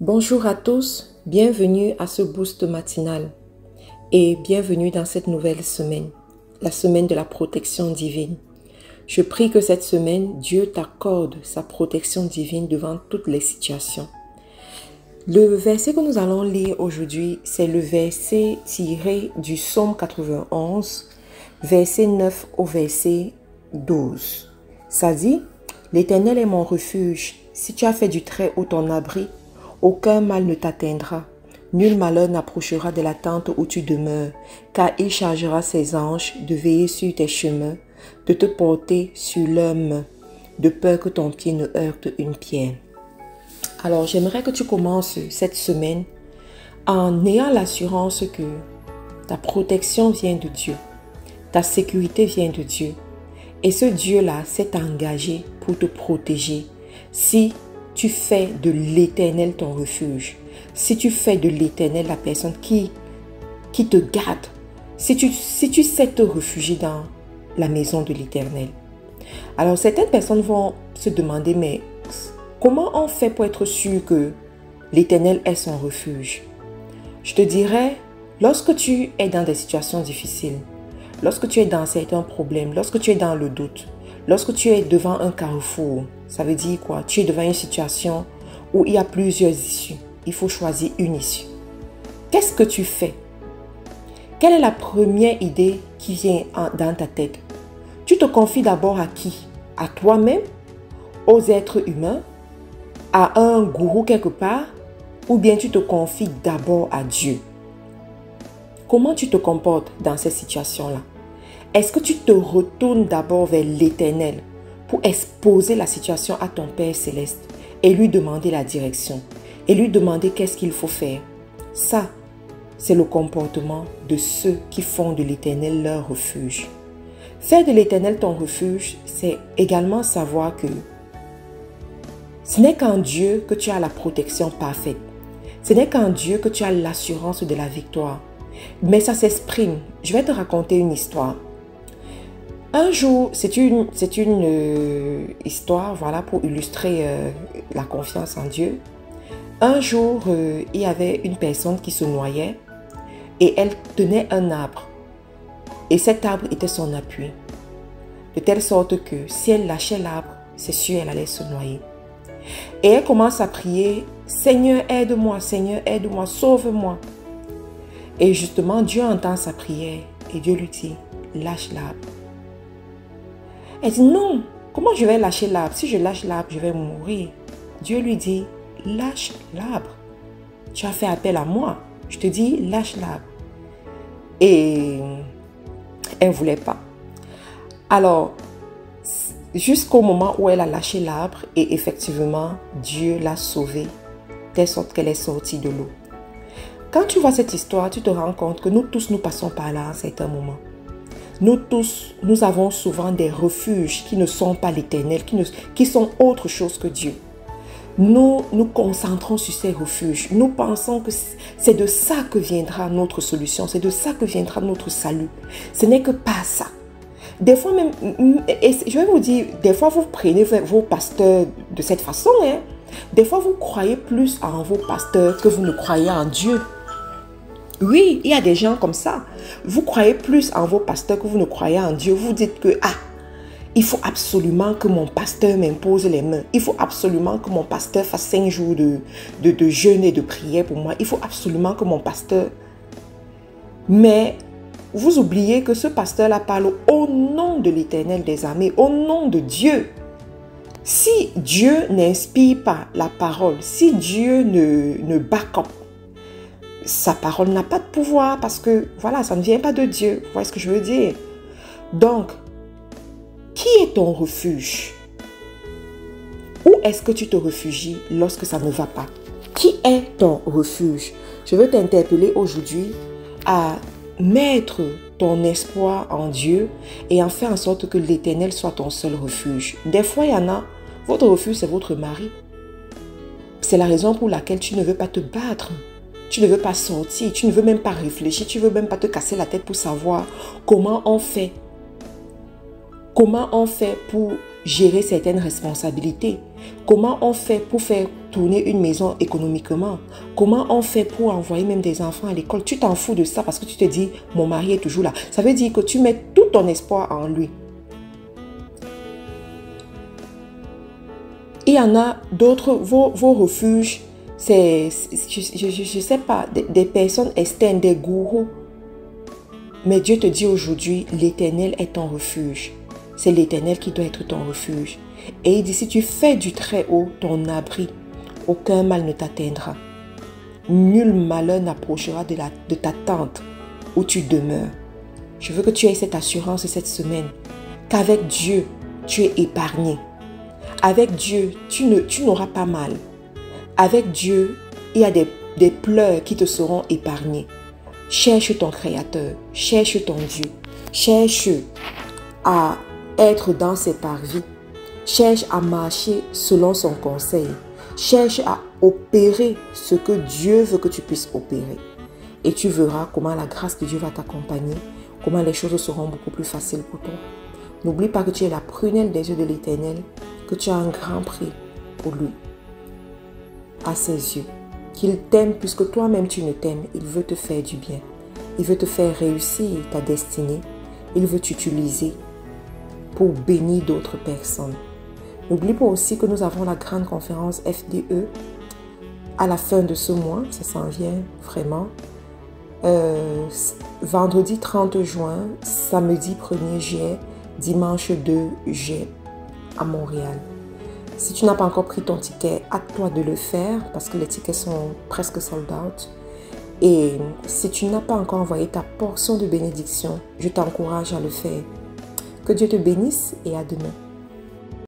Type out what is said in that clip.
Bonjour à tous, bienvenue à ce boost matinal et bienvenue dans cette nouvelle semaine, la semaine de la protection divine. Je prie que cette semaine, Dieu t'accorde sa protection divine devant toutes les situations. Le verset que nous allons lire aujourd'hui, c'est le verset tiré du psaume 91, verset 9 au verset 12. Ça dit, « L'Éternel est mon refuge, si tu as fait du Très-Haut ton abri, aucun mal ne t'atteindra, nul malheur n'approchera de la tente où tu demeures, car il chargera ses anges de veiller sur tes chemins, de te porter sur leurs mains, de peur que ton pied ne heurte une pierre. » Alors, j'aimerais que tu commences cette semaine en ayant l'assurance que ta protection vient de Dieu, ta sécurité vient de Dieu, et ce Dieu-là s'est engagé pour te protéger si tu fais de l'Éternel ton refuge, si tu fais de l'Éternel la personne qui te garde, si tu sais te réfugier dans la maison de l'Éternel. Alors certaines personnes vont se demander, mais comment on fait pour être sûr que l'Éternel est son refuge? Je te dirais, lorsque tu es dans des situations difficiles, lorsque tu es dans certains problèmes, lorsque tu es dans le doute, lorsque tu es devant un carrefour, ça veut dire quoi? Tu es devant une situation où il y a plusieurs issues. Il faut choisir une issue. Qu'est-ce que tu fais? Quelle est la première idée qui vient dans ta tête? Tu te confies d'abord à qui? À toi-même? Aux êtres humains? À un gourou quelque part? Ou bien tu te confies d'abord à Dieu? Comment tu te comportes dans ces situations-là? Est-ce que tu te retournes d'abord vers l'Éternel pour exposer la situation à ton Père Céleste et lui demander la direction et lui demander qu'est-ce qu'il faut faire? Ça, c'est le comportement de ceux qui font de l'Éternel leur refuge. Faire de l'Éternel ton refuge, c'est également savoir que ce n'est qu'en Dieu que tu as la protection parfaite. Ce n'est qu'en Dieu que tu as l'assurance de la victoire. Mais ça s'exprime. Je vais te raconter une histoire. Un jour, c'est une histoire, voilà, pour illustrer la confiance en Dieu. Un jour, il y avait une personne qui se noyait et elle tenait un arbre. Et cet arbre était son appui. De telle sorte que si elle lâchait l'arbre, c'est sûr elle allait se noyer. Et elle commence à prier, « Seigneur, aide-moi, sauve-moi. » Et justement, Dieu entend sa prière et Dieu lui dit, « Lâche l'arbre. » Elle dit, « Non, comment je vais lâcher l'arbre? Si je lâche l'arbre, je vais mourir. » Dieu lui dit, « Lâche l'arbre. Tu as fait appel à moi. Je te dis, lâche l'arbre. » Et elle ne voulait pas. Alors, jusqu'au moment où elle a lâché l'arbre et effectivement, Dieu l'a sauvée, de telle sorte qu'elle est sortie de l'eau. Quand tu vois cette histoire, tu te rends compte que nous tous, nous passons par là à un certain moment. Nous tous, nous avons souvent des refuges qui ne sont pas l'Éternel, qui sont autre chose que Dieu. Nous nous concentrons sur ces refuges. Nous pensons que c'est de ça que viendra notre solution, c'est de ça que viendra notre salut. Ce n'est que pas ça. Des fois même, et je vais vous dire, des fois vous prenez vos pasteurs de cette façon. Des fois vous croyez plus en vos pasteurs que vous ne croyez en Dieu. Oui, il y a des gens comme ça. Vous croyez plus en vos pasteurs que vous ne croyez en Dieu. Vous dites que, il faut absolument que mon pasteur m'impose les mains. Il faut absolument que mon pasteur fasse 5 jours de jeûne et de prière pour moi. Il faut absolument que mon pasteur... Mais vous oubliez que ce pasteur-là parle au nom de l'Éternel des armées, au nom de Dieu. Si Dieu n'inspire pas la parole, si Dieu ne back up, sa parole n'a pas de pouvoir parce que, voilà, ça ne vient pas de Dieu. Vous voyez ce que je veux dire? Donc, qui est ton refuge? Où est-ce que tu te réfugies lorsque ça ne va pas? Qui est ton refuge? Je veux t'interpeller aujourd'hui à mettre ton espoir en Dieu et en faire en sorte que l'Éternel soit ton seul refuge. Des fois, il y en a, votre refuge, c'est votre mari. C'est la raison pour laquelle tu ne veux pas te battre. Tu ne veux pas sortir, tu ne veux même pas réfléchir, tu ne veux même pas te casser la tête pour savoir comment on fait. Comment on fait pour gérer certaines responsabilités? Comment on fait pour faire tourner une maison économiquement? Comment on fait pour envoyer même des enfants à l'école? Tu t'en fous de ça parce que tu te dis, mon mari est toujours là. Ça veut dire que tu mets tout ton espoir en lui. Il y en a d'autres, vos refuges, c'est, je sais pas, des personnes externes, des gourous. Mais Dieu te dit aujourd'hui, l'Éternel est ton refuge. C'est l'Éternel qui doit être ton refuge. Et il dit, si tu fais du Très-Haut ton abri, aucun mal ne t'atteindra. Nul malheur n'approchera de ta tente où tu demeures. Je veux que tu aies cette assurance cette semaine qu'avec Dieu, tu es épargné. Avec Dieu, tu n'auras pas mal. Avec Dieu, il y a des pleurs qui te seront épargnés. Cherche ton Créateur, cherche ton Dieu, cherche à être dans ses parvis, cherche à marcher selon son conseil, cherche à opérer ce que Dieu veut que tu puisses opérer. Et tu verras comment la grâce de Dieu va t'accompagner, comment les choses seront beaucoup plus faciles pour toi. N'oublie pas que tu es la prunelle des yeux de l'Éternel, que tu as un grand prix pour lui, à ses yeux. Qu'il t'aime puisque toi-même tu ne t'aimes. Il veut te faire du bien. Il veut te faire réussir ta destinée. Il veut t'utiliser pour bénir d'autres personnes. N'oublie pas aussi que nous avons la grande conférence FDE à la fin de ce mois. Ça s'en vient vraiment. Vendredi 30 juin, samedi 1er juillet, dimanche 2 juillet à Montréal. Si tu n'as pas encore pris ton ticket, hâte-toi de le faire parce que les tickets sont presque sold out. Et si tu n'as pas encore envoyé ta portion de bénédiction, je t'encourage à le faire. Que Dieu te bénisse et à demain.